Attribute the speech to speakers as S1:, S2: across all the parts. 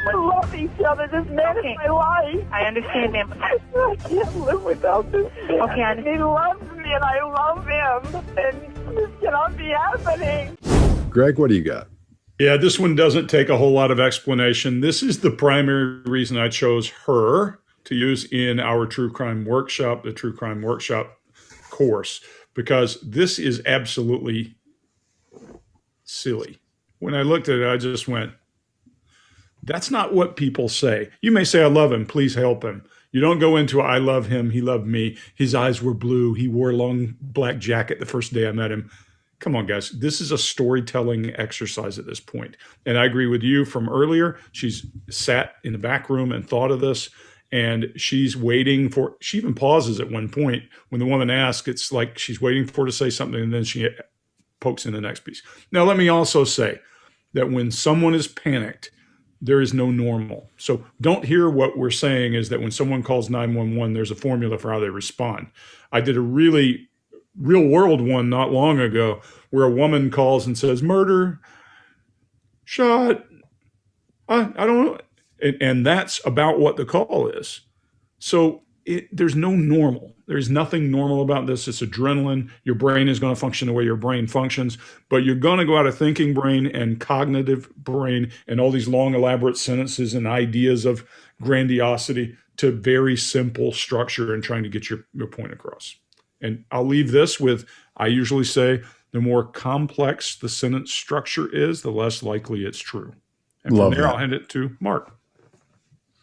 S1: We love each other. This man is my life.
S2: I understand, ma'am.
S1: I can't live without this man.
S2: Okay,
S1: He loves me and I love him. And this cannot be happening.
S3: Greg, what do you got?
S4: Yeah, this one doesn't take a whole lot of explanation. This is the primary reason I chose her to use in our True Crime Workshop, the True Crime Workshop course, because this is absolutely silly. When I looked at it, I just went, that's not what people say. You may say, I love him, please help him. You don't go into, I love him, he loved me, his eyes were blue, he wore a long black jacket the first day I met him. Come on, guys. This is a storytelling exercise at this point. And I agree with you from earlier. She's sat in the back room and thought of this, and she's waiting for, she even pauses at one point when the woman asks, it's like she's waiting for her to say something, and then she pokes in the next piece. Now, let me also say that when someone is panicked, there is no normal. So don't hear what we're saying is that when someone calls 911, there's a formula for how they respond. I did a really real world one not long ago where a woman calls and says, murder, shot, I don't know. And that's about what the call is. So there's no normal. There's nothing normal about this. It's adrenaline. Your brain is going to function the way your brain functions, but you're going to go out of thinking brain and cognitive brain and all these long, elaborate sentences and ideas of grandiosity to very simple structure and trying to get your point across. And I'll leave this with, I usually say, the more complex the sentence structure is, the less likely it's true. And from there, I'll hand it to Mark.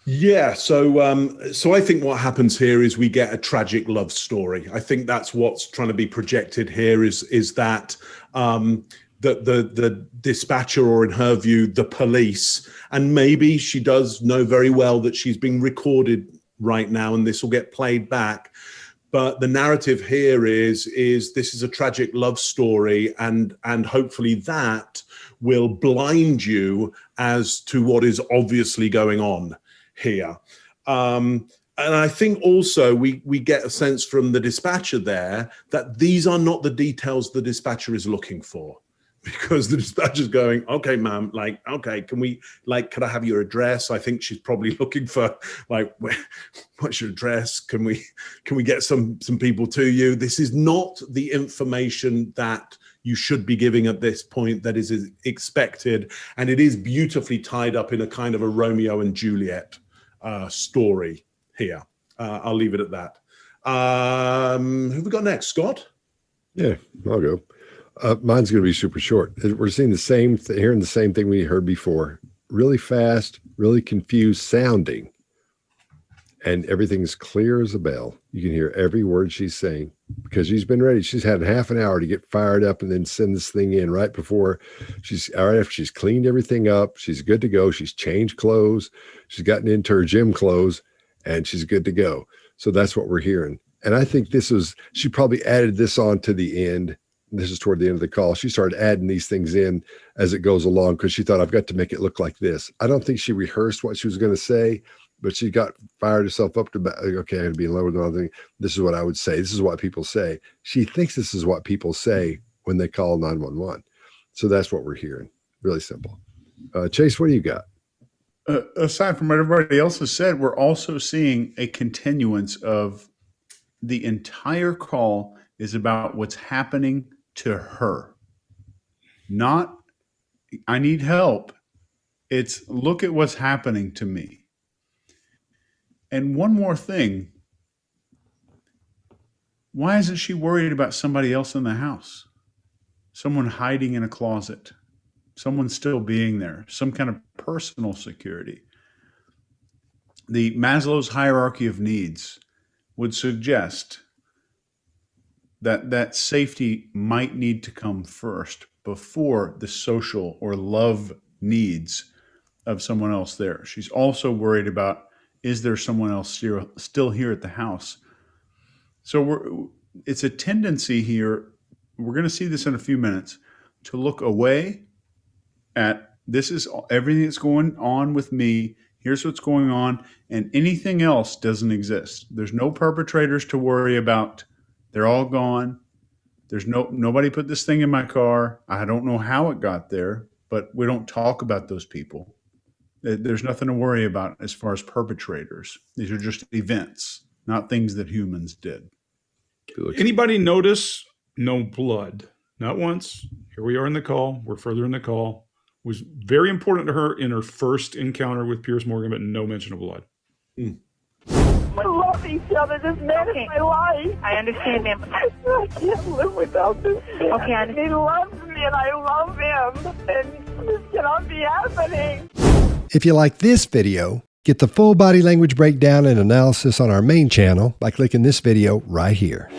S5: Yeah, so I think what happens here is we get a tragic love story. I think that's what's trying to be projected here is that the dispatcher, or in her view, the police, and maybe she does know very well that she's being recorded right now and this will get played back. But the narrative here is this is a tragic love story, and hopefully that will blind you as to what is obviously going on here. And I think also we get a sense from the dispatcher there that these are not the details the dispatcher is looking for, because the dispatcher's going, okay, ma'am, like, okay, could I have your address? I think she's probably looking for, like, what's your address? Can we get some people to you? This is not the information that you should be giving at this point that is expected. And it is beautifully tied up in a kind of a Romeo and Juliet story here. I'll leave it at that. Who have we got next, Scott?
S3: Yeah, I'll go. Mine's going to be super short. We're seeing hearing the same thing we heard before. Really fast, really confused sounding. And everything's clear as a bell. You can hear every word she's saying because she's been ready. She's had half an hour to get fired up and then send this thing in right after she's cleaned everything up. She's good to go. She's changed clothes. She's gotten into her gym clothes and she's good to go. So that's what we're hearing. And I think she probably added this on to the end. This is toward the end of the call. She started adding these things in as it goes along because she thought, I've got to make it look like this. I don't think she rehearsed what she was going to say, but she fired herself up to, okay, I'm going to be in love with another thing. This is what I would say. This is what people say. She thinks this is what people say when they call 911. So that's what we're hearing. Really simple. Chase, what do you got?
S6: Aside from what everybody else has said, we're also seeing a continuance of the entire call is about what's happening to her. Not, I need help. It's, look at what's happening to me. And one more thing. Why isn't she worried about somebody else in the house? Someone hiding in a closet, someone still being there, some kind of personal security. The Maslow's hierarchy of needs would suggest that safety might need to come first before the social or love needs of someone else there. She's also worried about, is there someone else still here at the house? So it's a tendency here, we're going to see this in a few minutes, to look away at, this is everything that's going on with me, here's what's going on, and anything else doesn't exist. There's no perpetrators to worry about. They're all gone. There's nobody put this thing in my car. I don't know how it got there, but we don't talk about those people. There's nothing to worry about as far as perpetrators. These are just events, not things that humans did.
S4: Anybody notice no blood? Not once. Here we are in the call. We're further in the call. It was very important to her in her first encounter with Piers Morgan, but no mention of blood.
S1: We love each other. This man is my life.
S2: I understand, ma'am.
S1: I can't live without this man.
S2: Okay, I understand.
S1: He loves me and I love him. And this cannot be happening.
S7: If you like this video, get the full body language breakdown and analysis on our main channel by clicking this video right here.